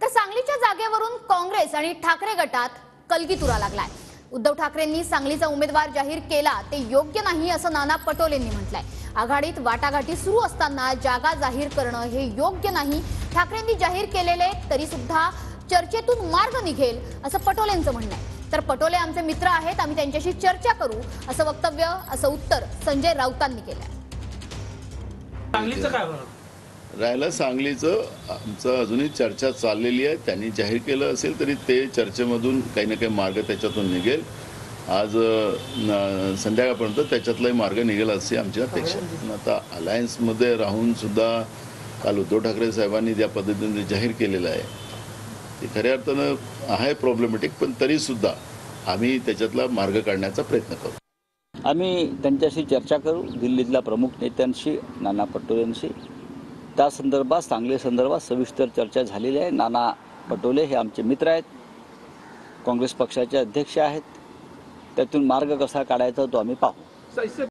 तर सांगलीच्या जागेवरून काँग्रेस आणि ठाकरे गटात कलगीतुरा लागलाय। उद्धव ठाकरेंनी सांगलीचा उमेदवार जाहीर केला ते योग्य नाही असं नाना पटोलेंनी म्हटलंय। आघाडीत वाटाघाटी सुरू असताना जागा जाहीर करणं हे योग्य नाही। ठाकरेंनी जाहीर केलेले तरी सुद्धा चर्चेतून मार्ग निघेल असं पटोलेंचं म्हणणं आहे। तर पटोले आमचे मित्र आहेत, आम्ही त्यांच्याशी चर्चा करू असं वक्तव्य, असं उत्तर संजय राऊतांनी केलंय। सांगलीचं काय राहिलं सांगलीचं आमचं अजूनही चर्चा चाललेली आहे। त्यांनी जाहीर केलं असेल तरी ते चर्चेमधून काही ना काही मार्ग त्याच्यातून निघेल। आज संध्याकाळपर्यंत त्याच्यातलाही मार्ग निघेल अशी आमची अपेक्षा आहे। पण आता अलायन्समध्ये राहून सुद्धा काल उद्धव ठाकरे साहेबांनी ज्या पद्धतीने जाहीर केलेलं आहे ते खऱ्या अर्थानं आहे प्रॉब्लेमॅटिक, पण तरीसुद्धा आम्ही त्याच्यातला मार्ग काढण्याचा प्रयत्न करू। आम्ही त्यांच्याशी चर्चा करू, दिल्लीतल्या प्रमुख नेत्यांशी, नाना पटोलेंशी। त्या संदर्भात सांगली संदर्भात सविस्तर चर्चा झालेली आहे। नाना पटोले हे आमचे मित्र आहेत, काँग्रेस पक्षाचे अध्यक्ष आहेत। त्यातून मार्ग कसा काढायचा तो आम्ही पाहू।